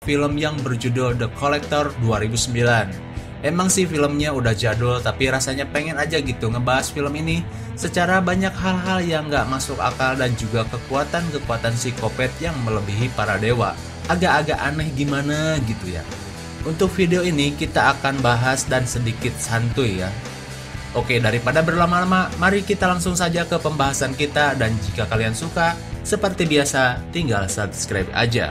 film yang berjudul The Collector 2009. Emang sih filmnya udah jadul, tapi rasanya pengen aja gitu ngebahas film ini secara banyak hal-hal yang gak masuk akal dan juga kekuatan-kekuatan psikopat yang melebihi para dewa. Agak-agak aneh gimana gitu ya. Untuk video ini kita akan bahas dan sedikit santuy ya. Oke, daripada berlama-lama, mari kita langsung saja ke pembahasan kita, dan jika kalian suka, seperti biasa, tinggal subscribe aja.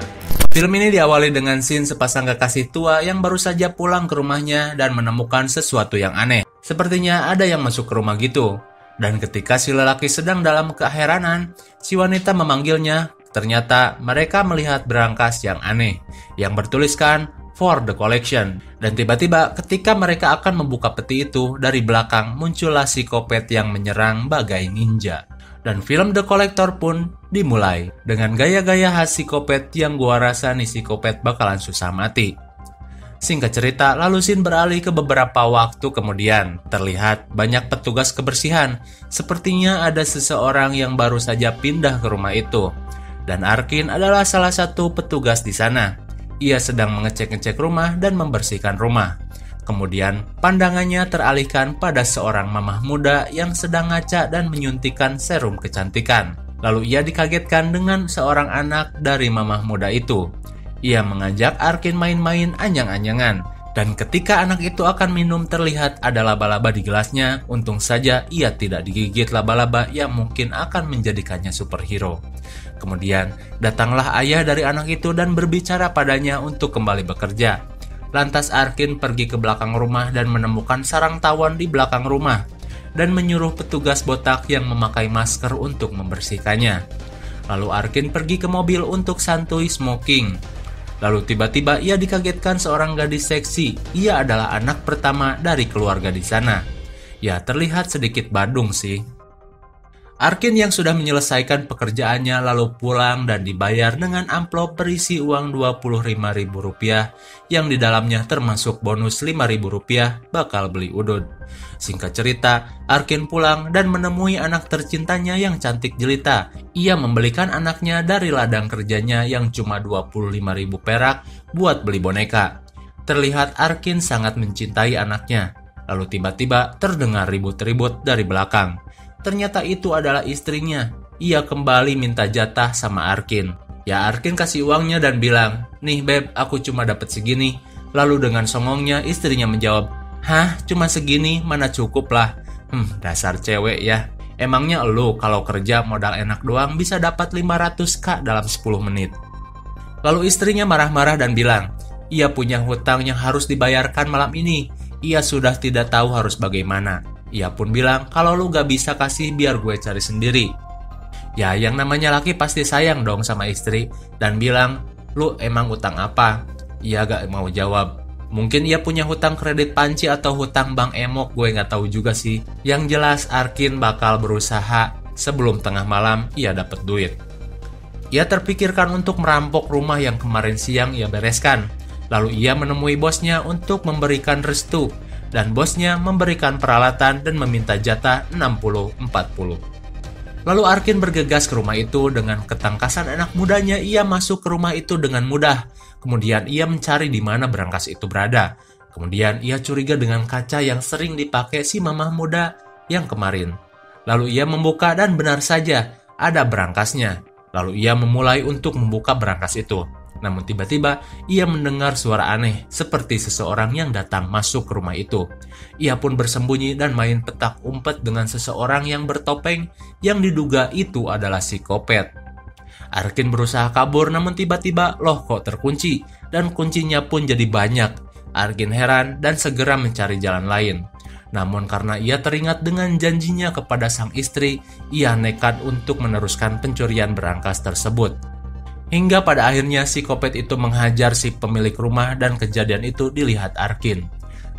Film ini diawali dengan scene sepasang kekasih tua yang baru saja pulang ke rumahnya dan menemukan sesuatu yang aneh. Sepertinya ada yang masuk ke rumah gitu. Dan ketika si lelaki sedang dalam keheranan, si wanita memanggilnya. Ternyata mereka melihat berangkas yang aneh, yang bertuliskan For the Collection. Dan tiba-tiba ketika mereka akan membuka peti itu, dari belakang muncullah psikopat yang menyerang bagai ninja. Dan film The Collector pun dimulai dengan gaya-gaya khas psikopat yang gua rasa nih psikopat bakalan susah mati. Singkat cerita, lalu scene beralih ke beberapa waktu kemudian. Terlihat banyak petugas kebersihan. Sepertinya ada seseorang yang baru saja pindah ke rumah itu. Dan Arkin adalah salah satu petugas di sana. Ia sedang mengecek-ngecek rumah dan membersihkan rumah. Kemudian pandangannya teralihkan pada seorang mamah muda yang sedang ngaca dan menyuntikkan serum kecantikan. Lalu ia dikagetkan dengan seorang anak dari mamah muda itu. Ia mengajak Arkin main-main anyang-anyangan. Dan ketika anak itu akan minum, terlihat ada laba-laba di gelasnya. Untung saja ia tidak digigit laba-laba yang mungkin akan menjadikannya superhero. Kemudian datanglah ayah dari anak itu dan berbicara padanya untuk kembali bekerja. Lantas Arkin pergi ke belakang rumah dan menemukan sarang tawon di belakang rumah dan menyuruh petugas botak yang memakai masker untuk membersihkannya. Lalu Arkin pergi ke mobil untuk santuy smoking. Lalu tiba-tiba ia dikagetkan seorang gadis seksi. Ia adalah anak pertama dari keluarga di sana. Ya, terlihat sedikit badung sih. Arkin yang sudah menyelesaikan pekerjaannya lalu pulang dan dibayar dengan amplop berisi uang Rp25.000 yang di dalamnya termasuk bonus Rp5.000 bakal beli udud. Singkat cerita, Arkin pulang dan menemui anak tercintanya yang cantik jelita. Ia membelikan anaknya dari ladang kerjanya yang cuma Rp25.000 perak buat beli boneka. Terlihat Arkin sangat mencintai anaknya. Lalu tiba-tiba terdengar ribut-ribut dari belakang. Ternyata itu adalah istrinya. Ia kembali minta jatah sama Arkin. Ya, Arkin kasih uangnya dan bilang, "Nih beb, aku cuma dapat segini." Lalu dengan songongnya istrinya menjawab, "Hah, cuma segini? Mana cukup lah." Dasar cewek ya. Emangnya elu kalau kerja modal enak doang bisa dapat 500k dalam 10 menit. Lalu istrinya marah-marah dan bilang, ia punya hutang yang harus dibayarkan malam ini. Ia sudah tidak tahu harus bagaimana. Ia pun bilang, kalau lu gak bisa kasih biar gue cari sendiri. Ya, yang namanya laki pasti sayang dong sama istri. Dan bilang, lu emang utang apa? Ia gak mau jawab. Mungkin ia punya hutang kredit panci atau hutang bank emok, gue gak tahu juga sih. Yang jelas Arkin bakal berusaha sebelum tengah malam ia dapat duit. Ia terpikirkan untuk merampok rumah yang kemarin siang ia bereskan. Lalu ia menemui bosnya untuk memberikan restu. Dan bosnya memberikan peralatan dan meminta jatah 60-40. Lalu Arkin bergegas ke rumah itu dengan ketangkasan anak mudanya. Ia masuk ke rumah itu dengan mudah. Kemudian ia mencari di mana berangkas itu berada. Kemudian ia curiga dengan kaca yang sering dipakai si mamah muda yang kemarin. Lalu ia membuka dan benar saja ada berangkasnya. Lalu ia memulai untuk membuka berangkas itu. Namun tiba-tiba ia mendengar suara aneh seperti seseorang yang datang masuk ke rumah itu. Ia pun bersembunyi dan main petak umpet dengan seseorang yang bertopeng yang diduga itu adalah psikopat. Arkin berusaha kabur namun tiba-tiba loh kok terkunci dan kuncinya pun jadi banyak. Arkin heran dan segera mencari jalan lain. Namun karena ia teringat dengan janjinya kepada sang istri, ia nekat untuk meneruskan pencurian berangkas tersebut. Hingga pada akhirnya psikopat itu menghajar si pemilik rumah dan kejadian itu dilihat Arkin.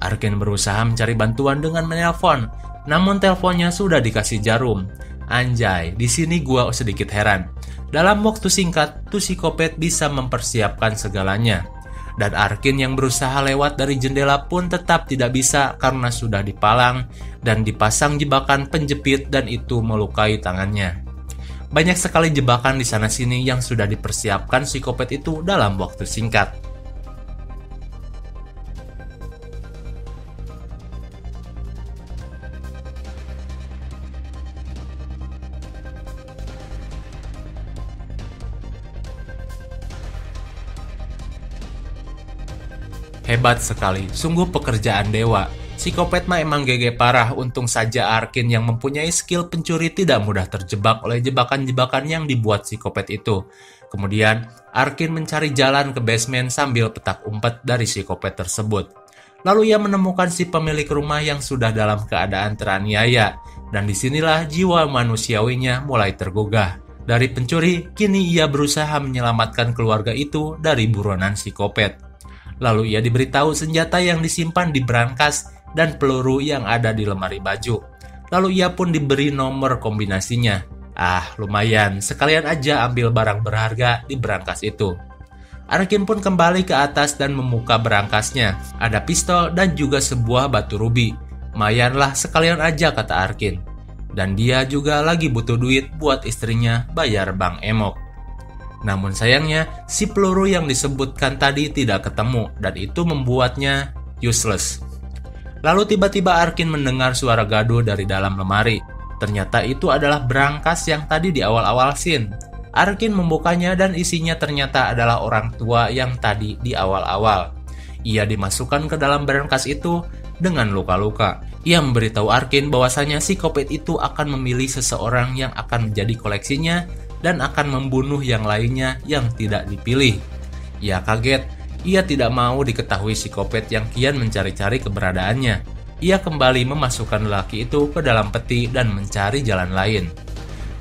Arkin berusaha mencari bantuan dengan menelpon, namun teleponnya sudah dikasih jarum. Anjay, di sini gua sedikit heran. Dalam waktu singkat, tuh psikopat bisa mempersiapkan segalanya. Dan Arkin yang berusaha lewat dari jendela pun tetap tidak bisa karena sudah dipalang dan dipasang jebakan penjepit dan itu melukai tangannya. Banyak sekali jebakan di sana-sini yang sudah dipersiapkan psikopat itu dalam waktu singkat. Hebat sekali, sungguh pekerjaan dewa. Psikopat mah emang GG parah, untung saja Arkin yang mempunyai skill pencuri tidak mudah terjebak oleh jebakan-jebakan yang dibuat psikopat itu. Kemudian, Arkin mencari jalan ke basement sambil petak umpet dari psikopat tersebut. Lalu ia menemukan si pemilik rumah yang sudah dalam keadaan teraniaya, dan disinilah jiwa manusiawinya mulai tergugah. Dari pencuri, kini ia berusaha menyelamatkan keluarga itu dari buronan psikopat. Lalu ia diberitahu senjata yang disimpan di brankas dan peluru yang ada di lemari baju. Lalu ia pun diberi nomor kombinasinya. Ah, lumayan, sekalian aja ambil barang berharga di brankas itu. Arkin pun kembali ke atas dan membuka brankasnya. Ada pistol dan juga sebuah batu rubi. Lumayanlah, sekalian aja, kata Arkin. Dan dia juga lagi butuh duit buat istrinya bayar Bang Emok. Namun sayangnya, si peluru yang disebutkan tadi tidak ketemu dan itu membuatnya useless. Lalu tiba-tiba Arkin mendengar suara gaduh dari dalam lemari. Ternyata itu adalah brankas yang tadi di awal-awal scene. Arkin membukanya dan isinya ternyata adalah orang tua yang tadi di awal-awal. Ia dimasukkan ke dalam brankas itu dengan luka-luka. Ia memberitahu Arkin bahwasanya psikopat itu akan memilih seseorang yang akan menjadi koleksinya dan akan membunuh yang lainnya yang tidak dipilih. Ia kaget, ia tidak mau diketahui psikopat yang kian mencari-cari keberadaannya. Ia kembali memasukkan lelaki itu ke dalam peti dan mencari jalan lain.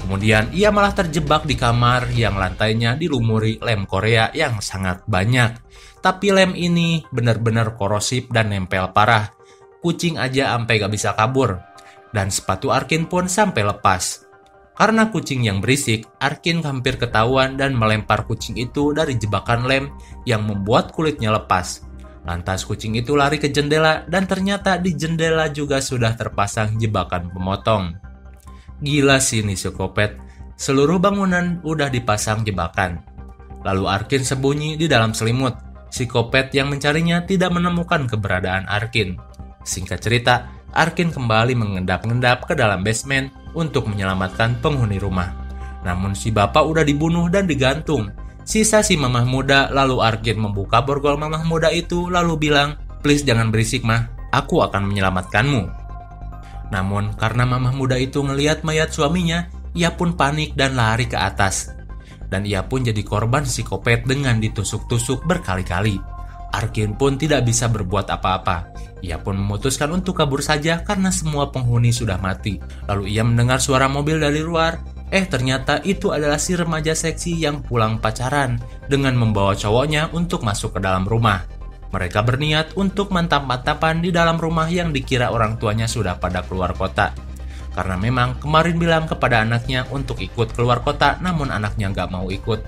Kemudian ia malah terjebak di kamar yang lantainya dilumuri lem Korea yang sangat banyak. Tapi lem ini benar-benar korosif dan nempel parah. Kucing aja sampai gak bisa kabur. Dan sepatu Arkin pun sampai lepas. Karena kucing yang berisik, Arkin hampir ketahuan dan melempar kucing itu dari jebakan lem yang membuat kulitnya lepas. Lantas kucing itu lari ke jendela dan ternyata di jendela juga sudah terpasang jebakan pemotong. Gila sih nih psikopat, seluruh bangunan udah dipasang jebakan. Lalu Arkin sembunyi di dalam selimut. Psikopat yang mencarinya tidak menemukan keberadaan Arkin. Singkat cerita, Arkin kembali mengendap-endap ke dalam basement untuk menyelamatkan penghuni rumah. Namun si bapak udah dibunuh dan digantung. Sisa si mamah muda, lalu Arkin membuka borgol mamah muda itu lalu bilang, "Please jangan berisik mah, aku akan menyelamatkanmu." Namun karena mamah muda itu ngelihat mayat suaminya, ia pun panik dan lari ke atas. Dan ia pun jadi korban psikopat dengan ditusuk-tusuk berkali-kali. Arkin pun tidak bisa berbuat apa-apa. Ia pun memutuskan untuk kabur saja karena semua penghuni sudah mati. Lalu ia mendengar suara mobil dari luar. Ternyata itu adalah si remaja seksi yang pulang pacaran dengan membawa cowoknya untuk masuk ke dalam rumah. Mereka berniat untuk mantap-mantapan di dalam rumah yang dikira orang tuanya sudah pada keluar kota. Karena memang kemarin bilang kepada anaknya untuk ikut keluar kota, namun anaknya nggak mau ikut.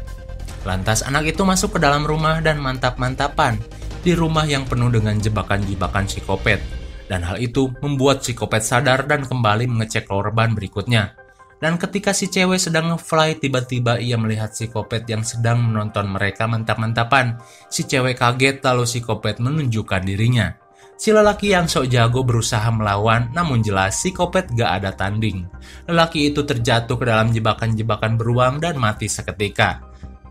Lantas anak itu masuk ke dalam rumah dan mantap-mantapan di rumah yang penuh dengan jebakan-jebakan psikopat. Dan hal itu membuat psikopat sadar dan kembali mengecek korban berikutnya. Dan ketika si cewek sedang nge-fly, tiba-tiba ia melihat psikopat yang sedang menonton mereka mantap-mantapan. Si cewek kaget lalu psikopat menunjukkan dirinya. Si lelaki yang sok jago berusaha melawan, namun jelas psikopat gak ada tanding. Lelaki itu terjatuh ke dalam jebakan-jebakan beruang dan mati seketika.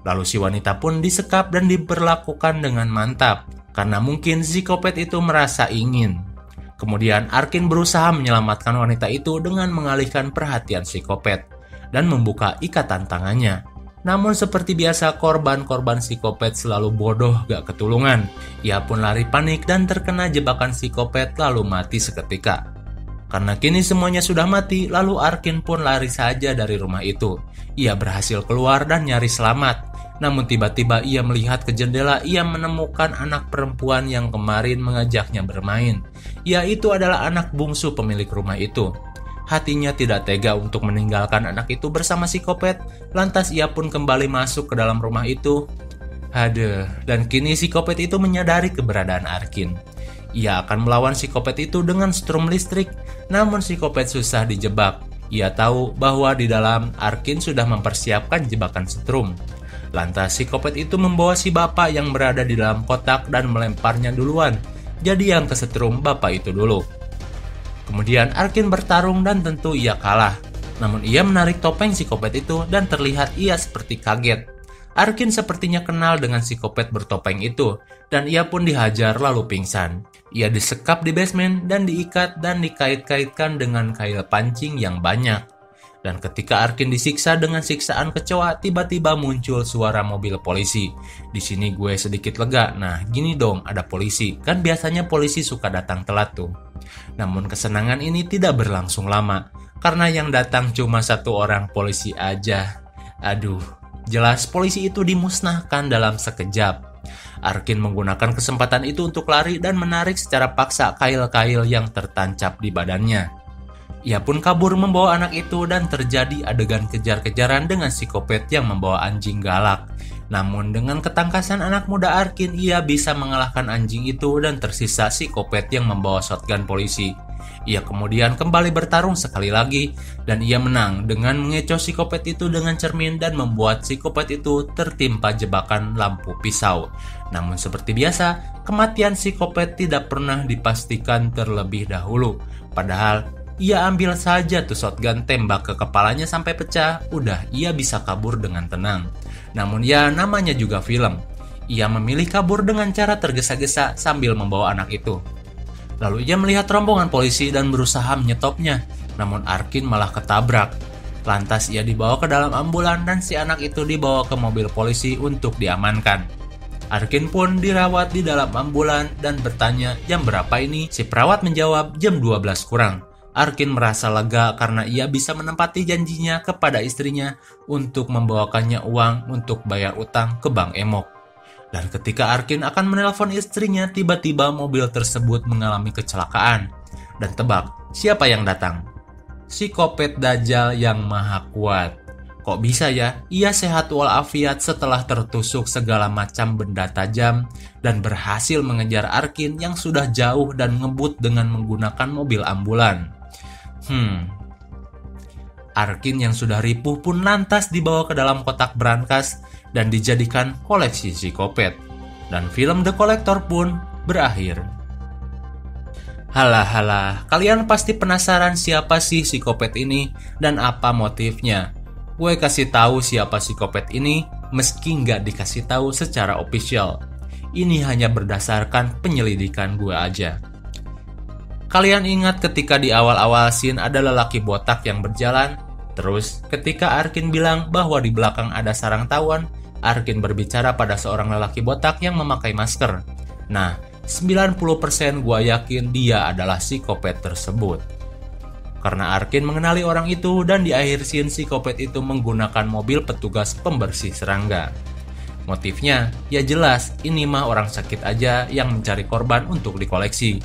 Lalu si wanita pun disekap dan diperlakukan dengan mantap, karena mungkin psikopat itu merasa ingin. Kemudian Arkin berusaha menyelamatkan wanita itu dengan mengalihkan perhatian psikopat dan membuka ikatan tangannya. Namun seperti biasa korban-korban psikopat selalu bodoh gak ketulungan. Ia pun lari panik dan terkena jebakan psikopat lalu mati seketika. Karena kini semuanya sudah mati, lalu Arkin pun lari saja dari rumah itu. Ia berhasil keluar dan nyaris selamat. Namun tiba-tiba ia melihat ke jendela, ia menemukan anak perempuan yang kemarin mengajaknya bermain. Ia itu adalah anak bungsu pemilik rumah itu. Hatinya tidak tega untuk meninggalkan anak itu bersama psikopat, lantas ia pun kembali masuk ke dalam rumah itu. Dan kini psikopat itu menyadari keberadaan Arkin. Ia akan melawan psikopat itu dengan strum listrik, namun psikopat susah dijebak. Ia tahu bahwa di dalam Arkin sudah mempersiapkan jebakan strum. Lantas psikopat itu membawa si bapak yang berada di dalam kotak dan melemparnya duluan. Jadi yang kesetrum bapak itu dulu. Kemudian Arkin bertarung dan tentu ia kalah. Namun ia menarik topeng psikopat itu dan terlihat ia seperti kaget. Arkin sepertinya kenal dengan psikopat bertopeng itu, dan ia pun dihajar lalu pingsan. Ia disekap di basement dan diikat dan dikait-kaitkan dengan kail pancing yang banyak. Dan ketika Arkin disiksa dengan siksaan kecoa, tiba-tiba muncul suara mobil polisi. Di sini gue sedikit lega. Nah, gini dong, ada polisi. Kan biasanya polisi suka datang telat tuh. Namun kesenangan ini tidak berlangsung lama, karena yang datang cuma satu orang polisi aja. Aduh, jelas polisi itu dimusnahkan dalam sekejap. Arkin menggunakan kesempatan itu untuk lari dan menarik secara paksa kail-kail yang tertancap di badannya. Ia pun kabur membawa anak itu dan terjadi adegan kejar-kejaran dengan psikopat yang membawa anjing galak. Namun dengan ketangkasan anak muda Arkin, ia bisa mengalahkan anjing itu dan tersisa psikopat yang membawa shotgun polisi. Ia kemudian kembali bertarung sekali lagi dan ia menang dengan mengecoh psikopat itu dengan cermin dan membuat psikopat itu tertimpa jebakan lampu pisau. Namun seperti biasa, kematian psikopat tidak pernah dipastikan terlebih dahulu. Padahal ia ambil saja tuh shotgun, tembak ke kepalanya sampai pecah, udah ia bisa kabur dengan tenang. Namun ya namanya juga film. Ia memilih kabur dengan cara tergesa-gesa sambil membawa anak itu. Lalu ia melihat rombongan polisi dan berusaha menyetopnya, namun Arkin malah ketabrak. Lantas ia dibawa ke dalam ambulan dan si anak itu dibawa ke mobil polisi untuk diamankan. Arkin pun dirawat di dalam ambulan dan bertanya jam berapa ini. Si perawat menjawab jam 12 kurang. Arkin merasa lega karena ia bisa menempati janjinya kepada istrinya untuk membawakannya uang untuk bayar utang ke Bank Emok. Dan ketika Arkin akan menelpon istrinya, tiba-tiba mobil tersebut mengalami kecelakaan. Dan tebak, siapa yang datang? Psikopat Dajjal yang maha kuat. Kok bisa ya? Ia sehat walafiat setelah tertusuk segala macam benda tajam dan berhasil mengejar Arkin yang sudah jauh dan ngebut dengan menggunakan mobil ambulan. Arkin yang sudah ripuh pun lantas dibawa ke dalam kotak brankas dan dijadikan koleksi psikopat. Dan film The Collector pun berakhir. Halah, kalian pasti penasaran siapa sih psikopat ini dan apa motifnya. Gue kasih tahu siapa psikopat ini meski nggak dikasih tahu secara official. Ini hanya berdasarkan penyelidikan gue aja. Kalian ingat ketika di awal-awal scene ada lelaki botak yang berjalan? Terus ketika Arkin bilang bahwa di belakang ada sarang tawon, Arkin berbicara pada seorang lelaki botak yang memakai masker. Nah, 90% gua yakin dia adalah psikopat tersebut. Karena Arkin mengenali orang itu dan di akhir scene psikopat itu menggunakan mobil petugas pembersih serangga. Motifnya, ya jelas ini mah orang sakit aja yang mencari korban untuk dikoleksi.